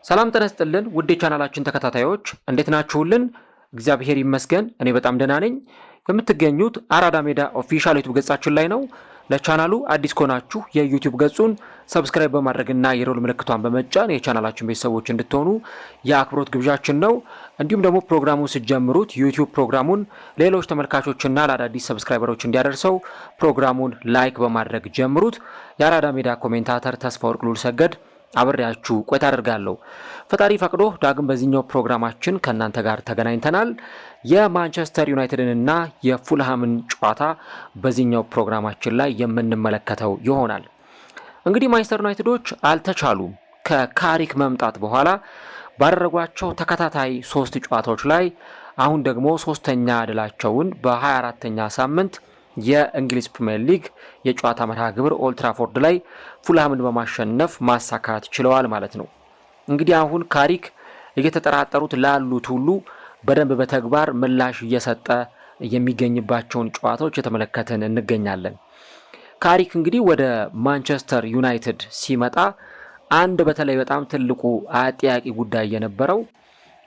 ሰላም ተነስተልን ውድ ቻናላችን ተከታታዮች እንዴት ናችሁልን? እግዚአብሔር ይመስገን እኔ በጣም ደህና ነኝ። የምትገኙት አራዳ ሜዳ ኦፊሻል ዩቲዩብ ገጻችን ላይ ነው። ለቻናሉ አዲስ ከሆናችሁ የዩቲዩብ ገጹን ሰብስክራይብ በማድረግና የሮል ምልክቷን በመጫን የቻናላችን ቤተሰቦች እንድትሆኑ የአክብሮት ግብዣችን ነው። እንዲሁም ደግሞ ፕሮግራሙን ስትጀምሩት ዩቲዩብ ፕሮግራሙን ሌሎች ተመልካቾችና ለአዳዲስ ሰብስክራይበሮች እንዲያደርሰው ፕሮግራሙን ላይክ በማድረግ ጀምሩት። የአራዳ ሜዳ ኮሜንታተር ተስፋወርቅ ሉልሰገድ አብሬያችሁ ቆይታ አደርጋለሁ። ፈጣሪ ፈቅዶ ዳግም በዚህኛው ፕሮግራማችን ከእናንተ ጋር ተገናኝተናል። የማንቸስተር ዩናይትድን እና የፉልሃምን ጨዋታ በዚህኛው ፕሮግራማችን ላይ የምንመለከተው ይሆናል። እንግዲህ ማንቸስተር ዩናይትዶች አልተቻሉም። ከካሪክ መምጣት በኋላ ባደረጓቸው ተከታታይ 3 ጨዋታዎች ላይ አሁን ደግሞ 3ኛ ድላቸውን በ24ኛ ሳምንት የእንግሊዝ ፕሪሚየር ሊግ የጨዋታ መርሃ ግብር ኦልድ ትራፎርድ ላይ ፉልሃምን በማሸነፍ ማሳካት ችለዋል ማለት ነው። እንግዲህ አሁን ካሪክ እየተጠራጠሩት ላሉት ሁሉ በደንብ በተግባር ምላሽ እየሰጠ የሚገኝባቸውን ጨዋታዎች የተመለከትን እንገኛለን። ካሪክ እንግዲህ ወደ ማንቸስተር ዩናይትድ ሲመጣ አንድ በተለይ በጣም ትልቁ አጥያቂ ጉዳይ የነበረው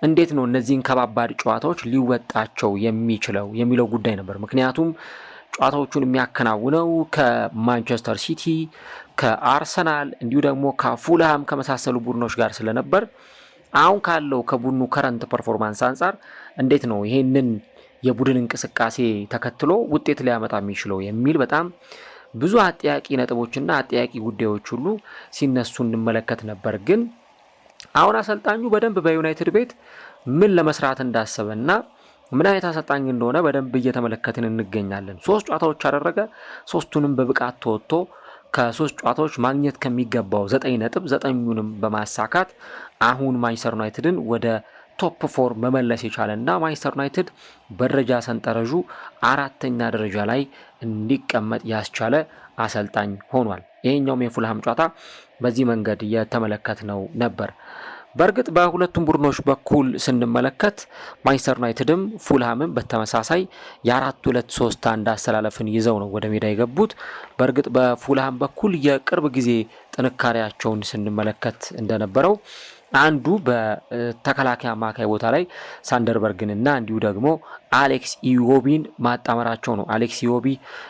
እንዴት ነው እነዚህን ከባባድ ጨዋታዎች ሊወጣቸው የሚችለው የሚለው ጉዳይ ነበር። ምክንያቱም ጨዋታዎቹን የሚያከናውነው ከማንቸስተር ሲቲ፣ ከአርሰናል እንዲሁ ደግሞ ከፉልሃም ከመሳሰሉ ቡድኖች ጋር ስለነበር አሁን ካለው ከቡድኑ ከረንት ፐርፎርማንስ አንጻር እንዴት ነው ይሄንን የቡድን እንቅስቃሴ ተከትሎ ውጤት ሊያመጣ የሚችለው የሚል በጣም ብዙ አጥያቂ ነጥቦችና አጥያቂ ጉዳዮች ሁሉ ሲነሱ እንመለከት ነበር። ግን አሁን አሰልጣኙ በደንብ በዩናይትድ ቤት ምን ለመስራት እንዳሰበና ምን አይነት አሰልጣኝ እንደሆነ በደንብ እየተመለከትን እንገኛለን። 3 ጨዋታዎች አደረገ። 3ቱንም በብቃት ተወጥቶ ከ3 ጨዋታዎች ማግኘት ከሚገባው 9 ነጥብ 9ኙንም በማሳካት አሁን ማንቸስተር ዩናይትድን ወደ ቶፕ 4 መመለስ የቻለና ማንቸስተር ዩናይትድ በደረጃ ሰንጠረዡ 4ኛ ደረጃ ላይ እንዲቀመጥ ያስቻለ አሰልጣኝ ሆኗል። ይሄኛውም የፉልሃም ጨዋታ በዚህ መንገድ የተመለከትነው ነበር። በእርግጥ በሁለቱም ቡድኖች በኩል ስንመለከት ማንቸስተር ዩናይትድም ፉልሃምም በተመሳሳይ የ4-2-3-1 አሰላለፍን ይዘው ነው ወደ ሜዳ የገቡት። በእርግጥ በፉልሃም በኩል የቅርብ ጊዜ ጥንካሬያቸውን ስንመለከት እንደነበረው አንዱ በተከላካይ አማካይ ቦታ ላይ ሳንደርበርግንና እንዲሁ ደግሞ አሌክስ ኢዮቢን ማጣመራቸው ነው። አሌክስ ኢዮቢ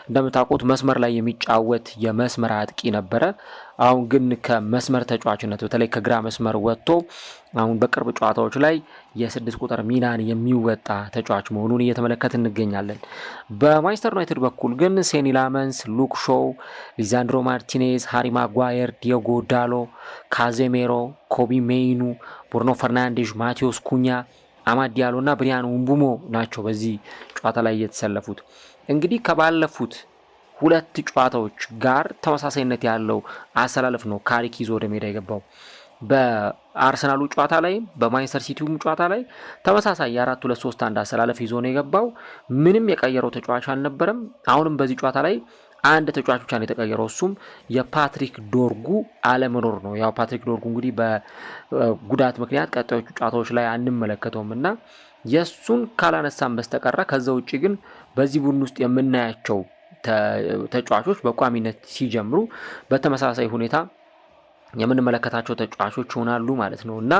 እንደምታውቁት መስመር ላይ የሚጫወት የመስመር አጥቂ ነበረ። አሁን ግን ከመስመር ተጫዋችነት በተለይ ከግራ መስመር ወጥቶ አሁን በቅርብ ጨዋታዎች ላይ የ6 ቁጥር ሚናን የሚወጣ ተጫዋች መሆኑን እየተመለከት እንገኛለን። በማንቸስተር ዩናይትድ በኩል ግን ሴኒ ላመንስ፣ ሉክ ሾው፣ ሊዛንድሮ ማርቲኔዝ፣ ሃሪ ማጓየር፣ ዲዮጎ ዳሎ፣ ካዜሜሮ፣ ኮቢ ሜይኑ፣ ብሩኖ ፈርናንዴዝ፣ ማቴዎስ ኩኛ፣ አማድ ዲያሎ እና ብሪያን ምቡሞ ናቸው በዚህ ጨዋታ ላይ የተሰለፉት። እንግዲህ ከባለፉት 2 ጨዋታዎች ጋር ተመሳሳይነት ያለው አሰላለፍ ነው ካሪክ ይዞ ወደ ሜዳ የገባው። በአርሰናሉ ጨዋታ ላይ በማንቸስተር ሲቲውም ጨዋታ ላይ ተመሳሳይ የ4-2-3-1 አሰላለፍ ይዞ ነው የገባው። ምንም የቀየረው ተጫዋች አልነበረም። አሁንም በዚህ ጨዋታ ላይ አንድ ተጫዋች ብቻ ነው የተቀየረው፣ እሱም የፓትሪክ ዶርጉ አለመኖር ነው። ያው ፓትሪክ ዶርጉ እንግዲህ በጉዳት ምክንያት ቀጣዮቹ ጨዋታዎች ላይ አንመለከተውም እና የሱን ካላነሳን በስተቀረ ከዛ ውጪ ግን በዚህ ቡድን ውስጥ የምናያቸው ተጫዋቾች በቋሚነት ሲጀምሩ በተመሳሳይ ሁኔታ የምንመለከታቸው ተጫዋቾች ይሆናሉ ማለት ነው እና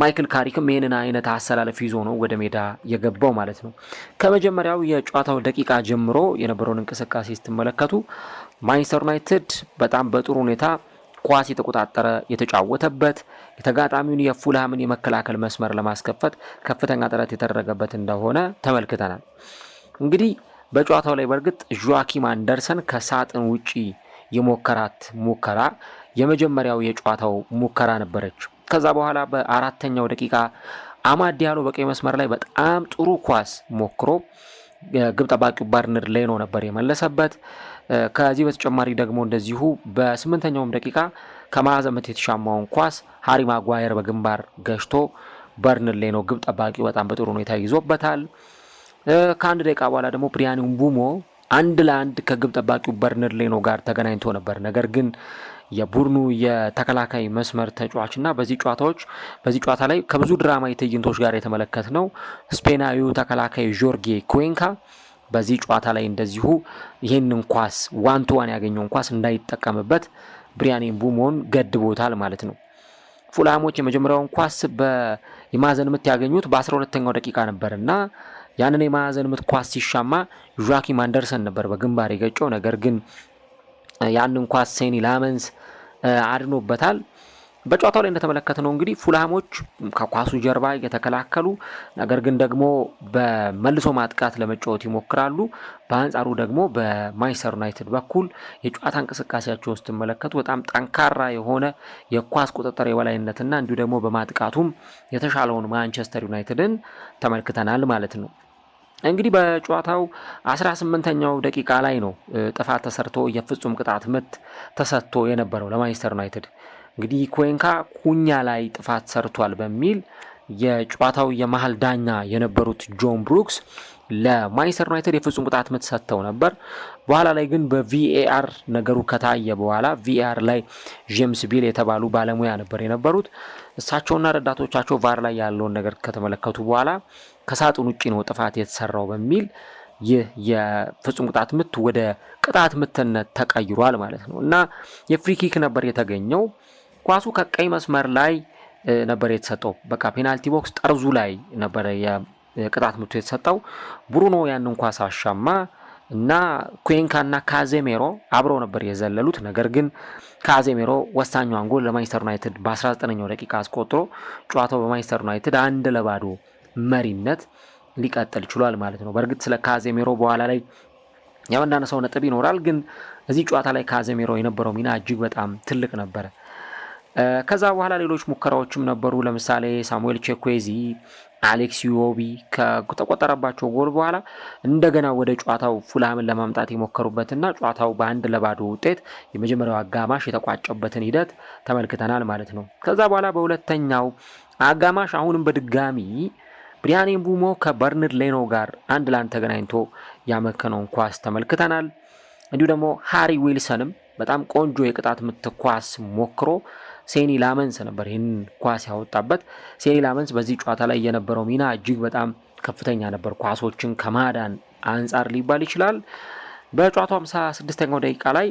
ማይክል ካሪክም ይህንን አይነት አሰላለፍ ይዞ ነው ወደ ሜዳ የገባው ማለት ነው። ከመጀመሪያው የጨዋታው ደቂቃ ጀምሮ የነበረውን እንቅስቃሴ ስትመለከቱ ማንቸስተር ዩናይትድ በጣም በጥሩ ሁኔታ ኳስ የተቆጣጠረ የተጫወተበት የተጋጣሚውን የፉልሃምን የመከላከል መስመር ለማስከፈት ከፍተኛ ጥረት የተደረገበት እንደሆነ ተመልክተናል። እንግዲህ በጨዋታው ላይ በእርግጥ ጆዋኪም አንደርሰን ከሳጥን ውጪ የሞከራት ሙከራ የመጀመሪያው የጨዋታው ሙከራ ነበረች። ከዛ በኋላ በ4ኛው ደቂቃ አማድ ዲያሎ በቀይ መስመር ላይ በጣም ጥሩ ኳስ ሞክሮ ግብ ጠባቂው ባርነር ሌኖ ነበር የመለሰበት። ከዚህ በተጨማሪ ደግሞ እንደዚሁ በ8ኛውም ደቂቃ ከማዕዘን ምት የተሻማውን ኳስ ሃሪ ማጓየር በግንባር ገጭቶ ባርነር ሌኖ ግብ ጠባቂው በጣም በጥሩ ሁኔታ ይዞበታል። ከአንድ ደቂቃ በኋላ ደግሞ ብሪያን ምቡሞ 1-1 ከግብ ጠባቂው ባርነር ሌኖ ጋር ተገናኝቶ ነበር። ነገር ግን የቡድኑ የተከላካይ መስመር ተጫዋችና በዚህ ጨዋታ ላይ ከብዙ ድራማዊ ትዕይንቶች ጋር የተመለከትነው ስፔናዊው ተከላካይ ጆርጌ ኩዌንካ በዚህ ጨዋታ ላይ እንደዚሁ ይሄንን ኳስ 1-1 ያገኘውን ኳስ እንዳይጠቀምበት ብሪያን ምቡሞን ገድቦታል ማለት ነው። ፉልሃሞች የመጀመሪያውን ኳስ በማዕዘን ምት ያገኙት በ12ኛው ደቂቃ ነበርና ያንን የማዕዘን ምት ኳስ ሲሻማ ጆዋኪም አንደርሰን ነበር በግንባር የገጨው። ነገር ግን ያንን ኳስ ሴኒ ላመንስ አድኖበታል። በጨዋታው ላይ እንደተመለከተነው እንግዲህ ፉልሃሞች ከኳሱ ጀርባ እየተከላከሉ ነገር ግን ደግሞ በመልሶ ማጥቃት ለመጫወት ይሞክራሉ። በአንጻሩ ደግሞ በማንቸስተር ዩናይትድ በኩል የጨዋታ እንቅስቃሴያቸው ውስጥ ስትመለከቱ በጣም ጠንካራ የሆነ የኳስ ቁጥጥር የበላይነትና እንዲሁ ደግሞ በማጥቃቱም የተሻለውን ማንቸስተር ዩናይትድን ተመልክተናል ማለት ነው። እንግዲህ በጨዋታው 18ኛው ደቂቃ ላይ ነው ጥፋት ተሰርቶ የፍጹም ቅጣት ምት ተሰጥቶ የነበረው ለማንቸስተር ዩናይትድ። እንግዲህ ኩዌንካ ኩኛ ላይ ጥፋት ሰርቷል በሚል የጨዋታው የመሃል ዳኛ የነበሩት ጆን ብሩክስ ለማንቸስተር ዩናይትድ የፍጹም ቅጣት ምት ሰጥተው ነበር። በኋላ ላይ ግን በቪኤአር ነገሩ ከታየ በኋላ ቪኤአር ላይ ጄምስ ቢል የተባሉ ባለሙያ ነበር የነበሩት። እሳቸውና ረዳቶቻቸው ቫር ላይ ያለውን ነገር ከተመለከቱ በኋላ ከሳጥን ውጪ ነው ጥፋት የተሰራው በሚል ይህ የፍጹም ቅጣት ምት ወደ ቅጣት ምትነት ተቀይሯል ማለት ነው እና የፍሪኪክ ነበር የተገኘው። ኳሱ ከቀይ መስመር ላይ ነበር የተሰጠው። በቃ ፔናልቲ ቦክስ ጠርዙ ላይ ነበር የቅጣት ምቱ የተሰጠው። ብሩኖ ያንን ኳስ አሻማ እና ኩዌንካና ካዜሜሮ አብረው ነበር የዘለሉት። ነገር ግን ካዜሜሮ ወሳኛውን ጎል ለማንቸስተር ዩናይትድ በ19ኛው ደቂቃ አስቆጥሮ ጨዋታው በማንቸስተር ዩናይትድ 1-0 መሪነት ሊቀጥል ችሏል ማለት ነው። በእርግጥ ስለ ካዜሜሮ በኋላ ላይ ያመንዳነሰው ነጥብ ይኖራል። ግን እዚህ ጨዋታ ላይ ካዜሜሮ የነበረው ሚና እጅግ በጣም ትልቅ ነበረ። ከዛ በኋላ ሌሎች ሙከራዎችም ነበሩ። ለምሳሌ ሳሙኤል ቼኩዌዚ፣ አሌክስ ዮቢ ከተቆጠረባቸው ጎል በኋላ እንደገና ወደ ጨዋታው ፉልሃምን ለማምጣት የሞከሩበትና ጨዋታው በ1-0 ውጤት የመጀመሪያው አጋማሽ የተቋጨበትን ሂደት ተመልክተናል ማለት ነው። ከዛ በኋላ በሁለተኛው አጋማሽ አሁንም በድጋሚ ብሪያን ምቡሞ ከበርናርድ ሌኖ ጋር 1-1 ተገናኝቶ ያመከነውን ኳስ ተመልክተናል። እንዲሁ ደግሞ ሃሪ ዊልሰንም በጣም ቆንጆ የቅጣት ምት ኳስ ሞክሮ ሴኒ ላመንስ ነበር ይህን ኳስ ያወጣበት። ሴኒ ላመንስ በዚህ ጨዋታ ላይ የነበረው ሚና እጅግ በጣም ከፍተኛ ነበር፣ ኳሶችን ከማዳን አንጻር ሊባል ይችላል። በጨዋታው 56ኛው ደቂቃ ላይ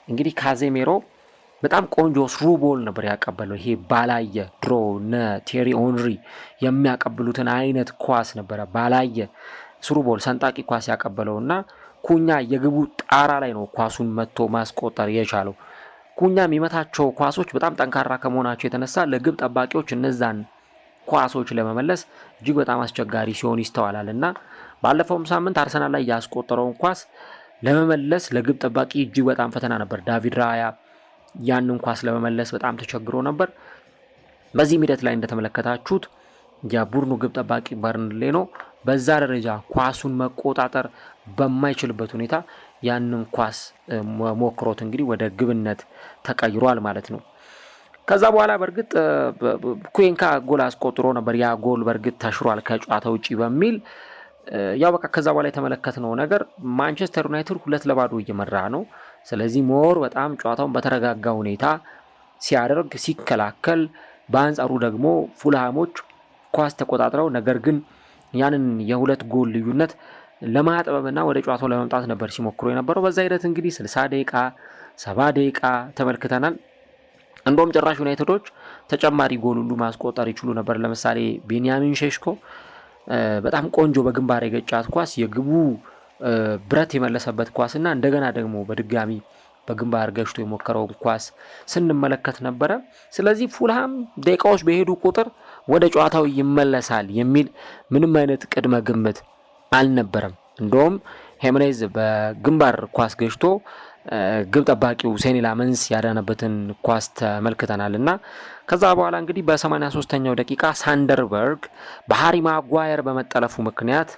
እንግዲህ ካዜሜሮ በጣም ቆንጆ ስሩ ቦል ነበር ያቀበለው። ይሄ ባላየ ድሮ ቴሪ ኦንሪ የሚያቀብሉትን አይነት ኳስ ነበረ ባላየ ስሩ ቦል ሰንጣቂ ኳስ ያቀበለውና ኩኛ የግቡ ጣራ ላይ ነው ኳሱን መጥቶ ማስቆጠር የቻለው። ኩኛ የሚመታቸው ኳሶች በጣም ጠንካራ ከመሆናቸው የተነሳ ለግብ ጠባቂዎች እነዛን ኳሶች ለመመለስ እጅግ በጣም አስቸጋሪ ሲሆን ይስተዋላል እና ባለፈውም ሳምንት አርሰናል ላይ ያስቆጠረውን ኳስ ለመመለስ ለግብ ጠባቂ እጅግ በጣም ፈተና ነበር። ዳቪድ ራያ ያንን ኳስ ለመመለስ በጣም ተቸግሮ ነበር። በዚህ ሂደት ላይ እንደተመለከታችሁት የቡድኑ ግብ ጠባቂ በርናርድ ሌኖ በዛ ደረጃ ኳሱን መቆጣጠር በማይችልበት ሁኔታ ያንን ኳስ ሞክሮት እንግዲህ ወደ ግብነት ተቀይሯል ማለት ነው። ከዛ በኋላ በእርግጥ ኩዌንካ ጎል አስቆጥሮ ነበር። ያ ጎል በእርግጥ ተሽሯል ከጨዋታ ውጪ በሚል ያው በቃ ከዛ በኋላ የተመለከትነው ነገር ማንቸስተር ዩናይትድ 2-0 እየመራ ነው። ስለዚህ ሞር በጣም ጨዋታውን በተረጋጋ ሁኔታ ሲያደርግ ሲከላከል፣ በአንጻሩ ደግሞ ፉልሃሞች ኳስ ተቆጣጥረው ነገር ግን ያንን የሁለት ጎል ልዩነት ለማጥበብና ወደ ጨዋታው ለመምጣት ነበር ሲሞክሩ የነበረው። በዛ ሂደት እንግዲህ 60 ደቂቃ 70 ደቂቃ ተመልክተናል። እንደውም ጭራሽ ዩናይትዶች ተጨማሪ ጎል ሁሉ ማስቆጠር ይችሉ ነበር። ለምሳሌ ቤንያሚን ሼሽኮ በጣም ቆንጆ በግንባር የገጫት ኳስ የግቡ ብረት የመለሰበት ኳስና እንደገና ደግሞ በድጋሚ በግንባር ገጭቶ የሞከረው ኳስ ስንመለከት ነበረ። ስለዚህ ፉልሃም ደቂቃዎች በሄዱ ቁጥር ወደ ጨዋታው ይመለሳል የሚል ምንም አይነት ቅድመ ግምት አልነበረም። እንደውም ሄምኔዝ በግንባር ኳስ ገጭቶ ግብ ጠባቂው ሴኒ ላመንስ ያዳነበትን ኳስ ተመልክተናል እና ከዛ በኋላ እንግዲህ በ83ኛው ደቂቃ ሳንደርበርግ በሃሪ ማጓየር በመጠለፉ ምክንያት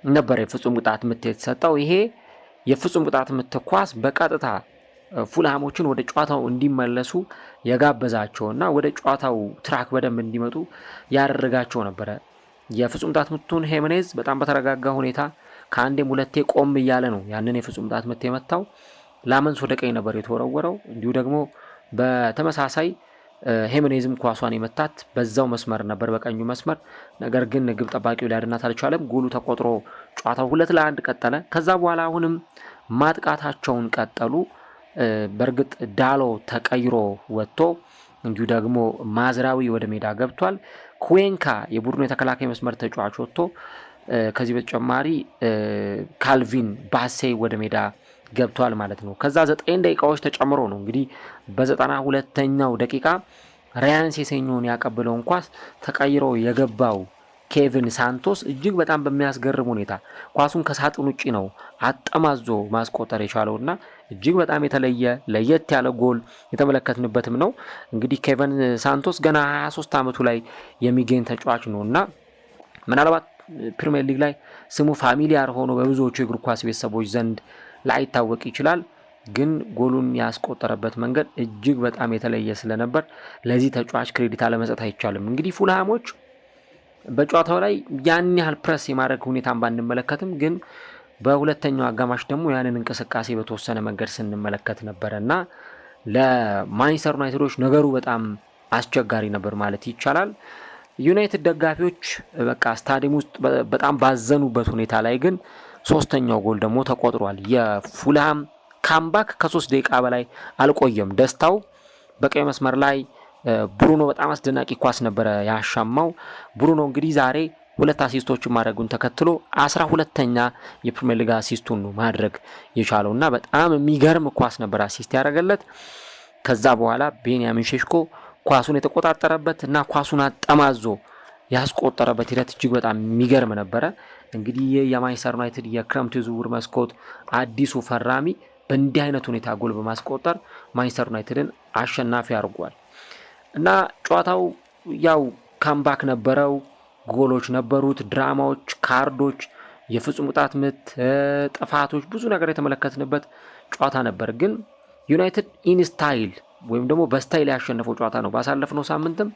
ነበር የፍጹም ቅጣት ምት የተሰጠው። ይሄ የፍጹም ቅጣት ምት ኳስ በቀጥታ ፉልሃሞችን ወደ ጨዋታው እንዲመለሱ የጋበዛቸውና ወደ ጨዋታው ትራክ በደንብ እንዲመጡ ያደረጋቸው ነበረ። የፍጹም ቅጣት ምቱን ሄምኔዝ በጣም በተረጋጋ ሁኔታ ከአንዴም ሁለቴ ቆም እያለ ነው ያንን የፍጹም ቅጣት ምት የመታው። ላመንስ ወደ ቀኝ ነበር የተወረወረው። እንዲሁ ደግሞ በተመሳሳይ ሄምኔዝም ኳሷን የመታት በዛው መስመር ነበር በቀኙ መስመር። ነገር ግን ግብ ጠባቂው ሊያድናት አልቻለም። ጎሉ ተቆጥሮ ጨዋታው 2-1 ቀጠለ። ከዛ በኋላ አሁንም ማጥቃታቸውን ቀጠሉ። በእርግጥ ዳሎ ተቀይሮ ወጥቶ እንዲሁ ደግሞ ማዝራዊ ወደ ሜዳ ገብቷል። ኩዌንካ የቡድኑ የተከላካይ መስመር ተጫዋች ወጥቶ ከዚህ በተጨማሪ ካልቪን ባሴ ወደ ሜዳ ገብቷል ማለት ነው። ከዛ 9 ደቂቃዎች ተጨምሮ ነው እንግዲህ በ92ኛው ደቂቃ ራያን ሴሴኞን ያቀበለውን ኳስ ተቀይሮ የገባው ኬቪን ሳንቶስ እጅግ በጣም በሚያስገርም ሁኔታ ኳሱን ከሳጥን ውጪ ነው አጠማዞ ማስቆጠር የቻለውና እጅግ በጣም የተለየ ለየት ያለ ጎል የተመለከትንበትም ነው። እንግዲህ ኬቪን ሳንቶስ ገና 23 ዓመቱ ላይ የሚገኝ ተጫዋች ነውና ምናልባት ፕሪሚየር ሊግ ላይ ስሙ ፋሚሊያር ሆኖ በብዙዎቹ የእግር ኳስ ቤተሰቦች ዘንድ ላይታወቅ ይችላል። ግን ጎሉን ያስቆጠረበት መንገድ እጅግ በጣም የተለየ ስለነበር ለዚህ ተጫዋች ክሬዲት አለመስጠት አይቻልም። እንግዲህ ፉልሃሞች በጨዋታው ላይ ያን ያህል ፕረስ የማድረግ ሁኔታን ባንመለከትም ግን በሁለተኛው አጋማሽ ደግሞ ያንን እንቅስቃሴ በተወሰነ መንገድ ስንመለከት ነበርና ለማንቸስተር ዩናይትዶች ነገሩ በጣም አስቸጋሪ ነበር ማለት ይቻላል። ዩናይትድ ደጋፊዎች በቃ ስታዲየም ውስጥ በጣም ባዘኑበት ሁኔታ ላይ ግን ሶስተኛው ጎል ደግሞ ተቆጥሯል። የፉልሃም ካምባክ ከ3 ደቂቃ በላይ አልቆየም። ደስታው በቀይ መስመር ላይ ብሩኖ በጣም አስደናቂ ኳስ ነበረ ያሻማው። ብሩኖ እንግዲህ ዛሬ 2 አሲስቶችን ማድረጉን ተከትሎ 12ኛ የፕሪሚየር ሊግ አሲስቱን ነው ማድረግ የቻለውና በጣም የሚገርም ኳስ ነበር አሲስት ያደረገለት። ከዛ በኋላ ቤንያሚን ሼሽኮ ኳሱን የተቆጣጠረበት እና ኳሱን አጠማዞ ያስቆጠረበት ሂደት እጅግ በጣም የሚገርም ነበረ። እንግዲህ የማንቸስተር ዩናይትድ የክረምት የዝውውር መስኮት አዲሱ ፈራሚ በእንዲህ አይነት ሁኔታ ጎል በማስቆጠር ማንቸስተር ዩናይትድን አሸናፊ አድርጓል እና ጨዋታው ያው ካምባክ ነበረው፣ ጎሎች ነበሩት፣ ድራማዎች፣ ካርዶች፣ የፍጹም ቅጣት ምት ጥፋቶች፣ ብዙ ነገር የተመለከትንበት ጨዋታ ነበር። ግን ዩናይትድ ኢን ስታይል ወይም ደግሞ በስታይል ያሸነፈው ጨዋታ ነው። ባሳለፍነው ሳምንትም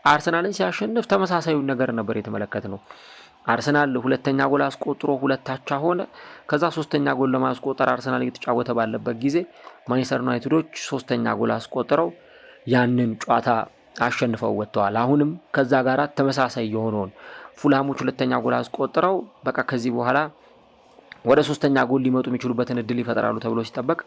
አርሰናልን ሲያሸንፍ ተመሳሳዩን ነገር ነበር የተመለከትነው። አርሰናል 2ኛ ጎል አስቆጥሮ 2 አቻ ሆነ። ከዛ 3ኛ ጎል ለማስቆጠር አርሰናል እየተጫወተ ባለበት ጊዜ ማንቸስተር ዩናይትዶች 3ኛ ጎል አስቆጥረው ያንን ጨዋታ አሸንፈው ወጥተዋል። አሁንም ከዛ ጋር ተመሳሳይ የሆነውን ፉልሃሞች 2ኛ ጎል አስቆጥረው በቃ ከዚህ በኋላ ወደ 3ኛ ጎል ሊመጡ የሚችሉበትን እድል ይፈጥራሉ ተብሎ ሲጠበቅ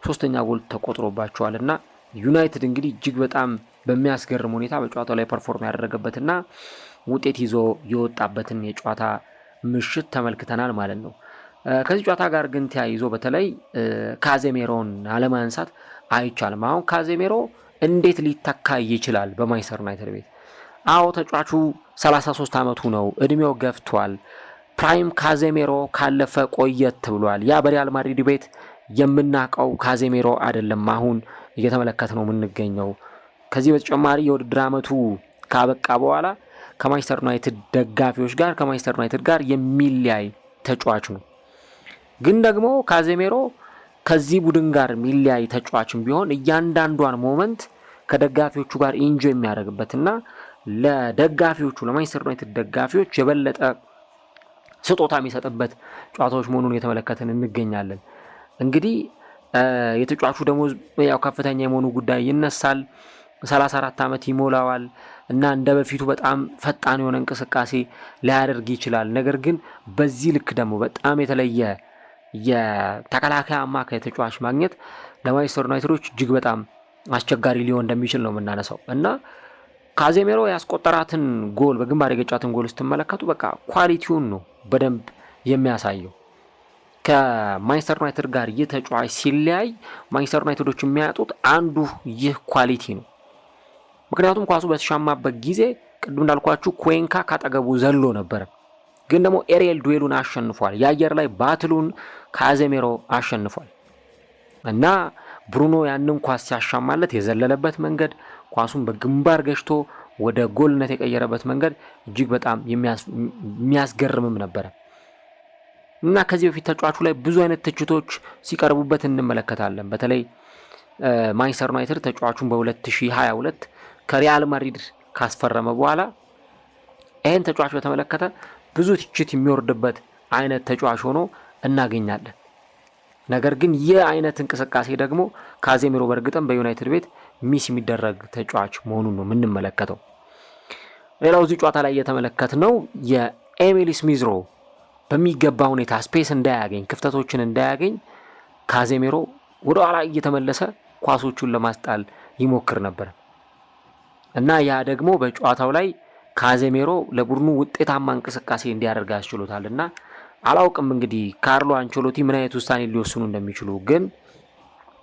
3ኛ ጎል ተቆጥሮባቸዋልና ዩናይትድ እንግዲህ እጅግ በጣም በሚያስገርም ሁኔታ በጨዋታው ላይ ፐርፎርም ያደረገበትና ውጤት ይዞ የወጣበትን የጨዋታ ምሽት ተመልክተናል ማለት ነው። ከዚህ ጨዋታ ጋር ግን ተያይዞ በተለይ ካዜሜሮን አለማንሳት አይቻልም። አሁን ካዜሜሮ እንዴት ሊተካ ይችላል በማንቸስተር ዩናይትድ ቤት? አዎ ተጫዋቹ 33 ዓመቱ ነው፣ እድሜው ገፍቷል። ፕራይም ካዜሜሮ ካለፈ ቆየት ብሏል። ያ በሪያል ማድሪድ ቤት የምናውቀው ካዜሜሮ አይደለም አሁን እየተመለከትነው የምንገኘው። ከዚህ በተጨማሪ የውድድር ዓመቱ ካበቃ በኋላ ከማንቸስተር ዩናይትድ ደጋፊዎች ጋር ከማንቸስተር ዩናይትድ ጋር የሚለያይ ተጫዋች ነው። ግን ደግሞ ካዜሜሮ ከዚህ ቡድን ጋር የሚለያይ ተጫዋችም ቢሆን እያንዳንዷን ሞመንት ከደጋፊዎቹ ጋር ኢንጆይ የሚያደርግበትና ለደጋፊዎቹ ለማንቸስተር ዩናይትድ ደጋፊዎች የበለጠ ስጦታ የሚሰጥበት ጨዋታዎች መሆኑን የተመለከትን እንገኛለን። እንግዲህ የተጫዋቹ ደሞዝ ያው ከፍተኛ የመሆኑ ጉዳይ ይነሳል። 34 ዓመት ይሞላዋል እና እንደ በፊቱ በጣም ፈጣን የሆነ እንቅስቃሴ ሊያደርግ ይችላል። ነገር ግን በዚህ ልክ ደግሞ በጣም የተለየ የተከላካይ አማካይ ተጫዋች ማግኘት ለማንቸስተር ዩናይትዶች እጅግ በጣም አስቸጋሪ ሊሆን እንደሚችል ነው የምናነሳው እና ካዜሜሮ ያስቆጠራትን ጎል በግንባር የገጫትን ጎል ስትመለከቱ በቃ ኳሊቲውን ነው በደንብ የሚያሳየው። ከማንቸስተር ዩናይትድ ጋር ይህ ተጫዋች ሲለያይ ማንቸስተር ዩናይትዶች የሚያጡት አንዱ ይህ ኳሊቲ ነው። ምክንያቱም ኳሱ በተሻማበት ጊዜ ቅድም እንዳልኳችሁ ኩዌንካ ካጠገቡ ዘሎ ነበር፣ ግን ደግሞ ኤሪየል ዱዌሉን አሸንፏል። የአየር ላይ ባትሉን ካዜሜሮ አሸንፏል እና ብሩኖ ያንን ኳስ ሲያሻማለት የዘለለበት መንገድ፣ ኳሱን በግንባር ገጭቶ ወደ ጎልነት የቀየረበት መንገድ እጅግ በጣም የሚያስገርምም ነበረ እና ከዚህ በፊት ተጫዋቹ ላይ ብዙ አይነት ትችቶች ሲቀርቡበት እንመለከታለን። በተለይ ማንቸስተር ዩናይትድ ተጫዋቹን በ2022 ከሪያል ማድሪድ ካስፈረመ በኋላ ይህን ተጫዋች በተመለከተ ብዙ ትችት የሚወርድበት አይነት ተጫዋች ሆኖ እናገኛለን። ነገር ግን ይህ አይነት እንቅስቃሴ ደግሞ ካዜሜሮ በእርግጥም በዩናይትድ ቤት ሚስ የሚደረግ ተጫዋች መሆኑን ነው የምንመለከተው። ሌላው እዚህ ጨዋታ ላይ የተመለከትነው የኤሚል ስሚዝ ሮው በሚገባ ሁኔታ ስፔስ እንዳያገኝ ክፍተቶችን እንዳያገኝ ካዜሜሮ ወደ ኋላ እየተመለሰ ኳሶቹን ለማስጣል ይሞክር ነበር። እና ያ ደግሞ በጨዋታው ላይ ካዜሜሮ ለቡድኑ ውጤታማ እንቅስቃሴ እንዲያደርግ አስችሎታልና አላውቅም እንግዲህ ካርሎ አንቸሎቲ ምን አይነት ውሳኔ ሊወስኑ እንደሚችሉ። ግን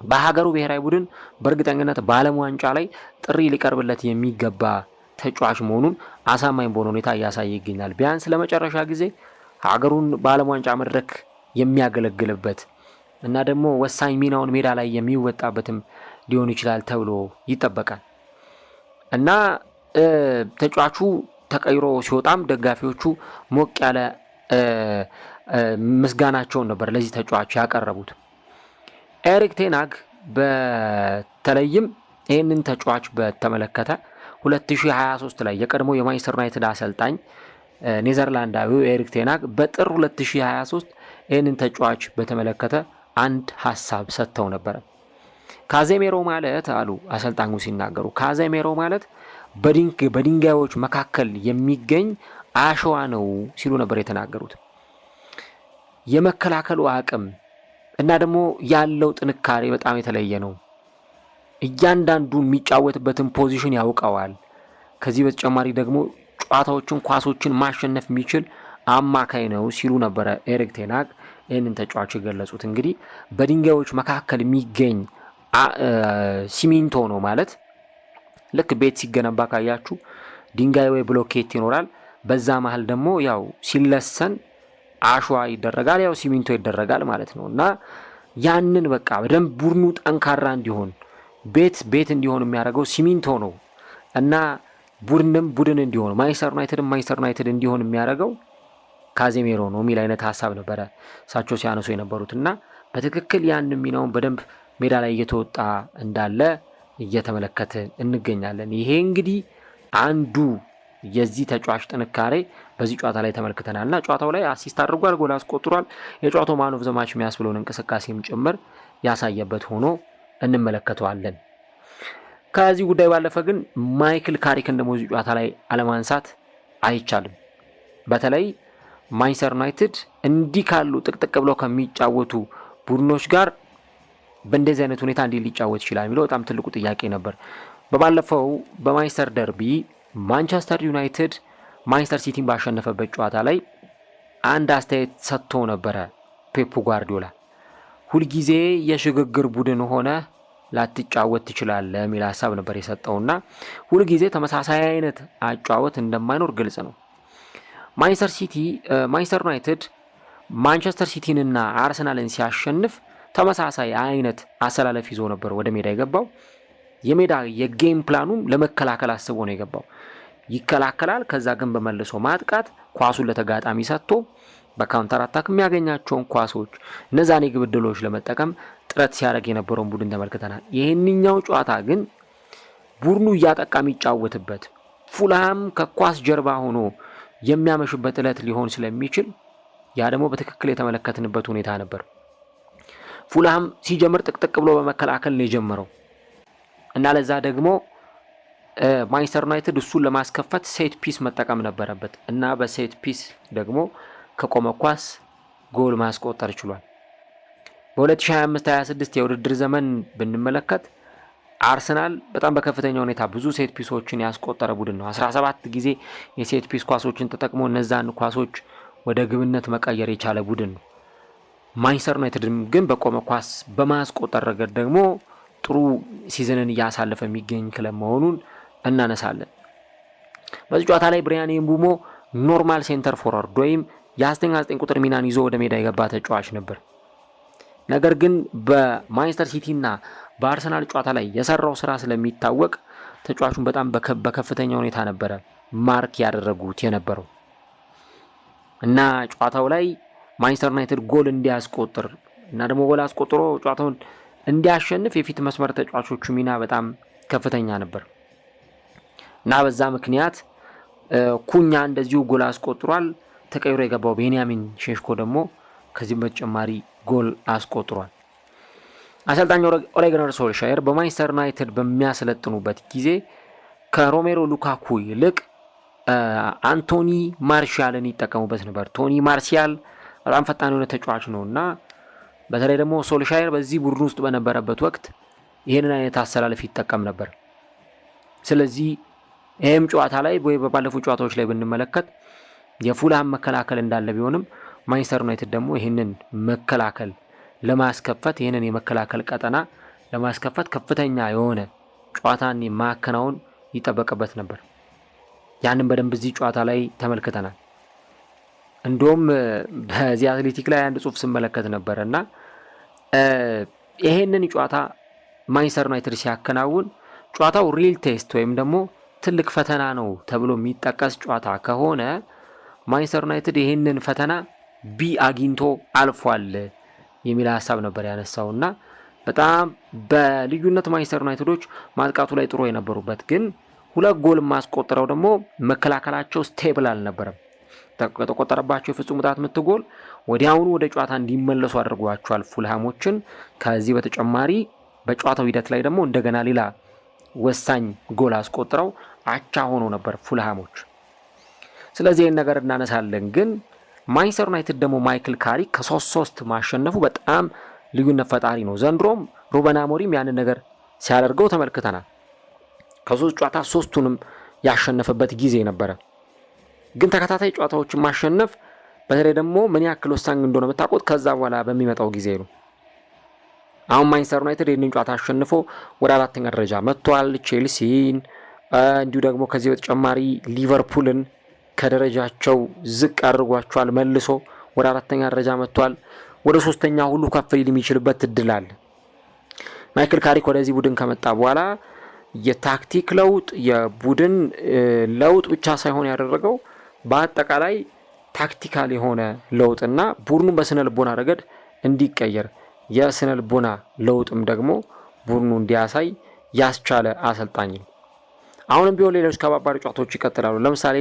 በሀገሩ ብሔራዊ ቡድን በእርግጠኝነት በዓለም ዋንጫ ላይ ጥሪ ሊቀርብለት የሚገባ ተጫዋች መሆኑን አሳማኝ በሆነ ሁኔታ እያሳየ ይገኛል። ቢያንስ ለመጨረሻ ጊዜ ሀገሩን በዓለም ዋንጫ መድረክ የሚያገለግልበት እና ደግሞ ወሳኝ ሚናውን ሜዳ ላይ የሚወጣበትም ሊሆን ይችላል ተብሎ ይጠበቃል እና ተጫዋቹ ተቀይሮ ሲወጣም ደጋፊዎቹ ሞቅ ያለ ምስጋናቸውን ነበር ለዚህ ተጫዋች ያቀረቡት። ኤሪክ ቴን ሃግ በተለይም ይህንን ተጫዋች በተመለከተ 2023 ላይ የቀድሞ የማንቸስተር ዩናይትድ አሰልጣኝ ኔዘርላንዳዊው ኤሪክ ቴን ሃግ በጥር 2023 ይህንን ተጫዋች በተመለከተ አንድ ሀሳብ ሰጥተው ነበር። ካዜሜሮ ማለት አሉ አሰልጣኙ ሲናገሩ፣ ካዜሜሮ ማለት በድንጋዮች መካከል የሚገኝ አሸዋ ነው ሲሉ ነበር የተናገሩት። የመከላከሉ አቅም እና ደግሞ ያለው ጥንካሬ በጣም የተለየ ነው። እያንዳንዱ የሚጫወትበትን ፖዚሽን ያውቀዋል። ከዚህ በተጨማሪ ደግሞ ጨዋታዎችን፣ ኳሶችን ማሸነፍ የሚችል አማካይ ነው ሲሉ ነበረ ኤሪክ ቴን ሃግ ይህንን ተጫዋች የገለጹት። እንግዲህ በድንጋዮች መካከል የሚገኝ ሲሚንቶ ነው ማለት ልክ ቤት ሲገነባ ካያችሁ ድንጋይ ወይ ብሎኬት ይኖራል። በዛ መሀል ደግሞ ያው ሲለሰን አሸዋ ይደረጋል፣ ያው ሲሚንቶ ይደረጋል ማለት ነው። እና ያንን በቃ በደንብ ቡድኑ ጠንካራ እንዲሆን ቤት እንዲሆን የሚያደርገው ሲሚንቶ ነው እና ቡድን እንዲሆን ማንቸስተር ዩናይትድ እንዲሆን የሚያደርገው ካዜሜሮ ነው የሚል አይነት ሀሳብ ነበረ እሳቸው ሲያነሱ የነበሩት እና በትክክል ያን ሚናውን በደንብ ሜዳ ላይ እየተወጣ እንዳለ እየተመለከትን እንገኛለን። ይሄ እንግዲህ አንዱ የዚህ ተጫዋች ጥንካሬ በዚህ ጨዋታ ላይ ተመልክተናል እና ጨዋታው ላይ አሲስት አድርጓል፣ ጎል አስቆጥሯል። የጨዋታው ማን ኦፍ ዘ ማች የሚያስብለውን እንቅስቃሴም ጭምር ያሳየበት ሆኖ እንመለከተዋለን። ከዚህ ጉዳይ ባለፈ ግን ማይክል ካሪክን ደግሞ እዚህ ጨዋታ ላይ አለማንሳት አይቻልም። በተለይ ማንቸስተር ዩናይትድ እንዲህ ካሉ ጥቅጥቅ ብለው ከሚጫወቱ ቡድኖች ጋር በእንደዚህ አይነት ሁኔታ እንዴት ሊጫወት ይችላል የሚለው በጣም ትልቁ ጥያቄ ነበር። በባለፈው በማንቸስተር ደርቢ ማንቸስተር ዩናይትድ ማንቸስተር ሲቲን ባሸነፈበት ጨዋታ ላይ አንድ አስተያየት ሰጥቶ ነበረ ፔፕ ጓርዲዮላ። ሁልጊዜ የሽግግር ቡድን ሆነ ላትጫወት ትችላለህ የሚል ሀሳብ ነበር የሰጠውና ሁልጊዜ ተመሳሳይ አይነት አጫወት እንደማይኖር ግልጽ ነው። ማንቸስተር ዩናይትድ ማንቸስተር ሲቲንና አርሰናልን ሲያሸንፍ ተመሳሳይ አይነት አሰላለፍ ይዞ ነበር ወደ ሜዳ የገባው። የጌም ፕላኑም ለመከላከል አስቦ ነው የገባው። ይከላከላል፣ ከዛ ግን በመልሶ ማጥቃት ኳሱን ለተጋጣሚ ሰጥቶ በካውንተር አታክ የሚያገኛቸውን ኳሶች እነዛን የግብ ዕድሎች ለመጠቀም ጥረት ሲያደርግ የነበረውን ቡድን ተመልክተናል። ይህንኛው ጨዋታ ግን ቡድኑ እያጠቃ የሚጫወትበት ፉልሃም ከኳስ ጀርባ ሆኖ የሚያመሽበት ዕለት ሊሆን ስለሚችል ያ ደግሞ በትክክል የተመለከትንበት ሁኔታ ነበር። ፉልሃም ሲጀምር ጥቅጥቅ ብሎ በመከላከል ነው የጀመረው እና ለዛ ደግሞ ማንቸስተር ዩናይትድ እሱን ለማስከፈት ሴት ፒስ መጠቀም ነበረበት እና በሴት ፒስ ደግሞ ከቆመ ኳስ ጎል ማስቆጠር ችሏል። በ2025-26 የውድድር ዘመን ብንመለከት አርሰናል በጣም በከፍተኛ ሁኔታ ብዙ ሴት ፒሶችን ያስቆጠረ ቡድን ነው። 17 ጊዜ የሴት ፒስ ኳሶችን ተጠቅሞ እነዛን ኳሶች ወደ ግብነት መቀየር የቻለ ቡድን ነው። ማንቸስተር ዩናይትድ ግን በቆመ ኳስ በማስቆጠር ረገድ ደግሞ ጥሩ ሲዝንን እያሳለፈ የሚገኝ ክለብ መሆኑን እናነሳለን። በዚህ ጨዋታ ላይ ብሪያን ኤምቡሞ ኖርማል ሴንተር ፎርዋርድ ወይም የ9 ቁጥር ሚናን ይዞ ወደ ሜዳ የገባ ተጫዋች ነበር። ነገር ግን በማንቸስተር ሲቲና በአርሰናል ጨዋታ ላይ የሰራው ስራ ስለሚታወቅ ተጫዋቹን በጣም በከፍተኛ ሁኔታ ነበረ ማርክ ያደረጉት የነበረው እና ጨዋታው ላይ ማንቸስተር ዩናይትድ ጎል እንዲያስቆጥር እና ደግሞ ጎል አስቆጥሮ ጨዋታውን እንዲያሸንፍ የፊት መስመር ተጫዋቾቹ ሚና በጣም ከፍተኛ ነበር እና በዛ ምክንያት ኩኛ እንደዚሁ ጎል አስቆጥሯል። ተቀይሮ የገባው ቤንያሚን ሼሽኮ ደግሞ ከዚህም በተጨማሪ ጎል አስቆጥሯል። አሰልጣኝ ኦሌ ጉናር ሶልሻየር በማንቸስተር ዩናይትድ በሚያሰለጥኑበት ጊዜ ከሮሜሮ ሉካኩ ይልቅ አንቶኒ ማርሻልን ይጠቀሙበት ነበር። ቶኒ ማርሲያል በጣም ፈጣን የሆነ ተጫዋች ነው እና በተለይ ደግሞ ሶልሻየር በዚህ ቡድን ውስጥ በነበረበት ወቅት ይህንን አይነት አሰላለፍ ይጠቀም ነበር። ስለዚህ ይሄም ጨዋታ ላይ ወይ በባለፉት ጨዋታዎች ላይ ብንመለከት የፉልሃም መከላከል እንዳለ ቢሆንም ማንቸስተር ዩናይትድ ደግሞ ይህንን መከላከል ለማስከፈት ይህንን የመከላከል ቀጠና ለማስከፈት ከፍተኛ የሆነ ጨዋታን ማከናወን ይጠበቅበት ነበር። ያንን በደንብ እዚህ ጨዋታ ላይ ተመልክተናል። እንደውም በዚህ አትሌቲክ ላይ አንድ ጽሑፍ ስመለከት ነበርና ይሄንን ጨዋታ ማንቸስተር ዩናይትድ ሲያከናውን ጨዋታው ሪል ቴስት ወይም ደግሞ ትልቅ ፈተና ነው ተብሎ የሚጠቀስ ጨዋታ ከሆነ ማንቸስተር ዩናይትድ ይሄንን ፈተና ቢ አግኝቶ አልፏል የሚል ሀሳብ ነበር ያነሳውና በጣም በልዩነት ማንቸስተር ዩናይትዶች ማጥቃቱ ላይ ጥሩ የነበሩበት ግን 2 ጎል ማስቆጠረው ደግሞ መከላከላቸው ስቴብል አልነበረም። ተቆጠረባቸው የፍጹም ቅጣት ምት ጎል ወዲያውኑ ወደ ጨዋታ እንዲመለሱ አድርጓቸዋል ፉልሃሞችን። ከዚህ በተጨማሪ በጨዋታው ሂደት ላይ ደግሞ እንደገና ሌላ ወሳኝ ጎል አስቆጥረው አቻ ሆኖ ነበር ፉልሃሞች። ስለዚህ ይህን ነገር እናነሳለን። ግን ማንቸስተር ዩናይትድ ደግሞ ማይክል ካሪክ ከ3-3 ማሸነፉ በጣም ልዩነት ፈጣሪ ነው። ዘንድሮም ሩበን አሞሪም ያንን ነገር ሲያደርገው ተመልክተናል። ከ3 ጨዋታ 3ቱንም ያሸነፈበት ጊዜ ነበረ። ግን ተከታታይ ጨዋታዎችን ማሸነፍ በተለይ ደግሞ ምን ያክል ወሳኝ እንደሆነ የምታውቁት ከዛ በኋላ በሚመጣው ጊዜ ነው። አሁን ማንቸስተር ዩናይትድ ይህንን ጨዋታ አሸንፎ ወደ 4ኛ ደረጃ መጥቷል። ቼልሲን እንዲሁ ደግሞ ከዚህ በተጨማሪ ሊቨርፑልን ከደረጃቸው ዝቅ አድርጓቸዋል። መልሶ ወደ 4ኛ ደረጃ መጥቷል። ወደ 3ኛ ሁሉ ከፍ ሊል የሚችልበት እድል አለ። ማይክል ካሪክ ወደዚህ ቡድን ከመጣ በኋላ የታክቲክ ለውጥ የቡድን ለውጥ ብቻ ሳይሆን ያደረገው በአጠቃላይ ታክቲካል የሆነ ለውጥና ቡድኑን በስነ ልቦና ረገድ እንዲቀየር የስነ ልቦና ለውጥም ደግሞ ቡድኑ እንዲያሳይ ያስቻለ አሰልጣኝ ነው። አሁንም ቢሆን ሌሎች ከባባድ ጨዋታዎች ይቀጥላሉ። ለምሳሌ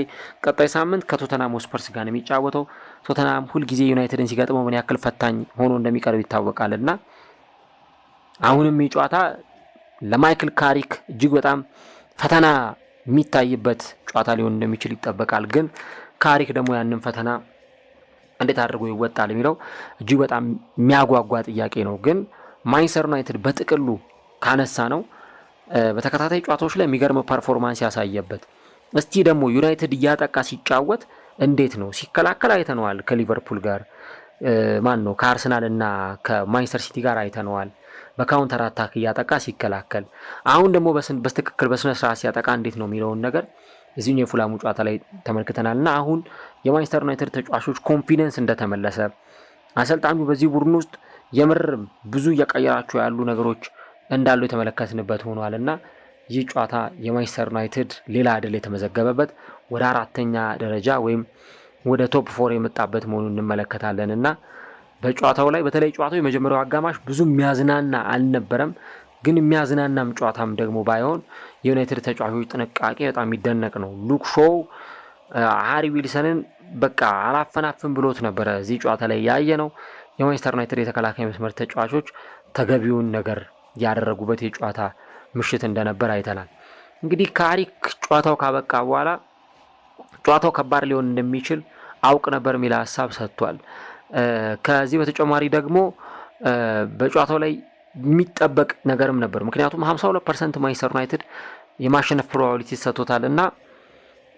ቀጣይ ሳምንት ከቶተናም ስፐርስ ጋር ነው የሚጫወተው። ቶተናም ሁልጊዜ ዩናይትድን ሲገጥመው ምን ያክል ፈታኝ ሆኖ እንደሚቀርብ ይታወቃልና አሁንም ይህ ጨዋታ ለማይክል ካሪክ እጅግ በጣም ፈተና የሚታይበት ጨዋታ ሊሆን እንደሚችል ይጠበቃል። ግን ካሪክ ደግሞ ያንን ፈተና እንዴት አድርጎ ይወጣል የሚለው እጅግ በጣም የሚያጓጓ ጥያቄ ነው። ግን ማንቸስተር ዩናይትድ በጥቅሉ ካነሳ ነው በተከታታይ ጨዋታዎች ላይ የሚገርም ፐርፎርማንስ ያሳየበት። እስቲ ደግሞ ዩናይትድ እያጠቃ ሲጫወት እንዴት ነው ሲከላከል አይተነዋል። ከሊቨርፑል ጋር ከአርሰናል እና ከማንቸስተር ሲቲ ጋር አይተነዋል። በካውንተር አታክ እያጠቃ ሲከላከል፣ አሁን ደግሞ በትክክል በስነ ስርዓት ሲያጠቃ እንዴት ነው የሚለውን ነገር እዚሁ የፉላሙ ጨዋታ ላይ ተመልክተናልና አሁን የማንቸስተር ዩናይትድ ተጫዋቾች ኮንፊደንስ እንደተመለሰ አሰልጣኙ በዚህ ቡድን ውስጥ የምር ብዙ እየቀየራቸው ያሉ ነገሮች እንዳሉ የተመለከትንበት ሆኗልና ይህ ጨዋታ የማንቸስተር ዩናይትድ ሌላ ድል የተመዘገበበት ወደ 4ኛ ደረጃ ወይም ወደ ቶፕ 4 የመጣበት መሆኑን እንመለከታለንና በጨዋታው ላይ በተለይ ጨዋታው የመጀመሪያው አጋማሽ ብዙ የሚያዝናና አልነበረም። ግን የሚያዝናናም ጨዋታም ደግሞ ባይሆን የዩናይትድ ተጫዋቾች ጥንቃቄ በጣም የሚደነቅ ነው። ሉክ ሾው ሃሪ ዊልሰንን በቃ አላፈናፍን ብሎት ነበረ እዚህ ጨዋታ ላይ ያየ ነው። የማንቸስተር ዩናይትድ የተከላካይ መስመር ተጫዋቾች ተገቢውን ነገር ያደረጉበት የጨዋታ ምሽት እንደነበር አይተናል። እንግዲህ ካሪክ ጨዋታው ካበቃ በኋላ ጨዋታው ከባድ ሊሆን እንደሚችል አውቅ ነበር የሚል ሀሳብ ሰጥቷል። ከዚህ በተጨማሪ ደግሞ በጨዋታው ላይ የሚጠበቅ ነገርም ነበር። ምክንያቱም 52% ማንቸስተር ዩናይትድ የማሸነፍ ፕሮባቢሊቲ ሰጥቶታል እና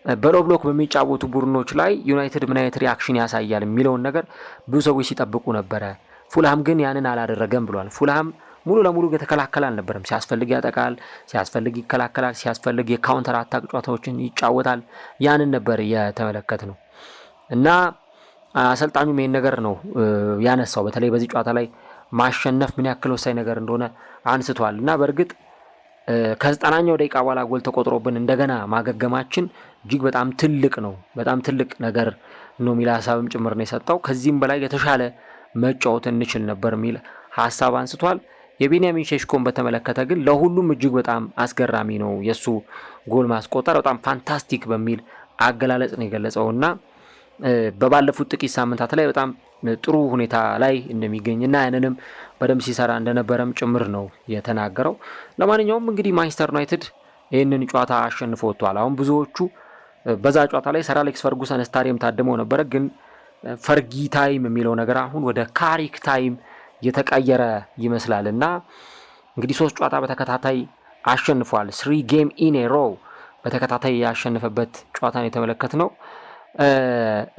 በሎ ብሎክ በሚጫወቱ ቡድኖች ላይ ዩናይትድ ምን አይነት ሪአክሽን ያሳያል የሚለውን ነገር ብዙ ሰዎች ሲጠብቁ ነበረ። ፉልሃም ግን ያንን አላደረገም ብሏል። ፉልሃም ሙሉ ለሙሉ የተከላከለ አልነበረም። ሲያስፈልግ ያጠቃል፣ ሲያስፈልግ ይከላከላል፣ ሲያስፈልግ የካውንተር አታክ ጨዋታዎችን ይጫወታል። ያንን ነበር የተመለከት ነው እና አሰልጣኙም ይሄን ነገር ነው ያነሳው። በተለይ በዚህ ጨዋታ ላይ ማሸነፍ ምን ያክል ወሳኝ ነገር እንደሆነ አንስቷል እና በእርግጥ ከ90ኛው ደቂቃ በኋላ ጎል ተቆጥሮብን እንደገና ማገገማችን እጅግ በጣም ትልቅ ነው፣ በጣም ትልቅ ነገር ነው የሚል ሀሳብም ጭምር ነው የሰጠው። ከዚህም በላይ የተሻለ መጫወት እንችል ነበር የሚል ሀሳብ አንስቷል። የቤንያሚን ሼሽኮን በተመለከተ ግን ለሁሉም እጅግ በጣም አስገራሚ ነው የሱ ጎል ማስቆጠር፣ በጣም ፋንታስቲክ በሚል አገላለጽ ነው የገለጸውና በባለፉት ጥቂት ሳምንታት ላይ በጣም ጥሩ ሁኔታ ላይ እንደሚገኝና ያንንም በደንብ ሲሰራ እንደነበረም ጭምር ነው የተናገረው። ለማንኛውም እንግዲህ ማንቸስተር ዩናይትድ ይህንን ጨዋታ አሸንፎ ወጥቷል። አሁን ብዙዎቹ በዛ ጨዋታ ላይ ሰር አሌክስ ፈርጉሰን ስታዲየም ታድመው ነበረ፣ ግን ፈርጊ ታይም የሚለው ነገር አሁን ወደ ካሪክ ታይም የተቀየረ ይመስላል እና እንግዲህ 3 ጨዋታ በተከታታይ አሸንፏል። 3 ጌም ኢን ኤ ሮው በተከታታይ ያሸነፈበት ጨዋታን የተመለከትነው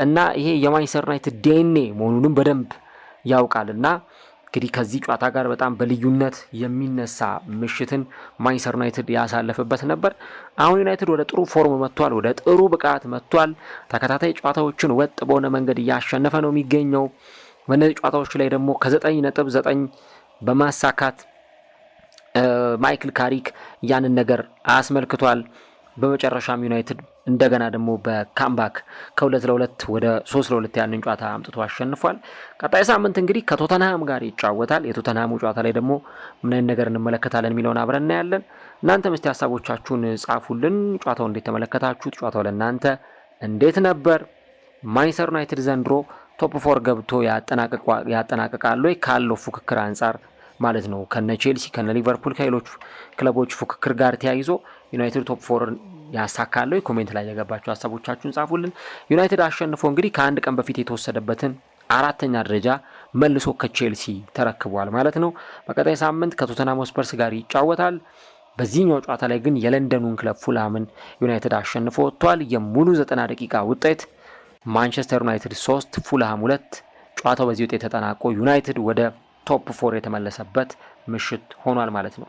እና ይሄ የማንቸስተር ዩናይትድ ዲኤንኤ መሆኑንም በደንብ ያውቃል እና እንግዲህ ከዚህ ጨዋታ ጋር በጣም በልዩነት የሚነሳ ምሽትን ማንቸስተር ዩናይትድ ያሳለፈበት ነበር። አሁን ዩናይትድ ወደ ጥሩ ፎርም መጥቷል፣ ወደ ጥሩ ብቃት መጥቷል። ተከታታይ ጨዋታዎችን ወጥ በሆነ መንገድ እያሸነፈ ነው የሚገኘው። በእነዚህ ጨዋታዎች ላይ ደግሞ ከ9.9 በማሳካት ማይክል ካሪክ ያንን ነገር አስመልክቷል። በመጨረሻም ዩናይትድ እንደገና ደግሞ በካምባክ ከ2-2 ወደ 3-2 ያንን ጨዋታ አምጥቶ አሸንፏል። ቀጣይ ሳምንት እንግዲህ ከቶተንሃም ጋር ይጫወታል። የቶተንሃሙ ጨዋታ ላይ ደግሞ ምን አይነት ነገር እንመለከታለን የሚለውን አብረን እናያለን። እናንተም እስቲ ሀሳቦቻችሁን ጻፉልን። ጨዋታው እንዴት ተመለከታችሁት? ጨዋታው ለእናንተ እንዴት ነበር? ማንቸስተር ዩናይትድ ዘንድሮ ቶፕ 4 ገብቶ ያጠናቅቃል ወይ ካለው ፉክክር አንጻር ማለት ነው? ከነ ቼልሲ ከነ ሊቨርፑል ከሌሎች ክለቦች ፉክክር ጋር ተያይዞ ዩናይትድ ቶፕ 4 ያሳካለው? ኮሜንት ላይ የገባችሁ ሀሳቦቻችሁን ጻፉልን። ዩናይትድ አሸንፎ እንግዲህ ከአንድ ቀን በፊት የተወሰደበትን 4ኛ ደረጃ መልሶ ከቼልሲ ተረክቧል ማለት ነው። በቀጣይ ሳምንት ከቶተንሃም ስፐርስ ጋር ይጫወታል። በዚህኛው ጨዋታ ላይ ግን የለንደኑን ክለብ ፉልሃምን ዩናይትድ አሸንፎ ወጥቷል። የሙሉ 90 ደቂቃ ውጤት ማንቸስተር ዩናይትድ 3 ፉልሃም 2። ጨዋታው በዚህ ውጤት ተጠናቆ ዩናይትድ ወደ ቶፕ 4 የተመለሰበት ምሽት ሆኗል ማለት ነው።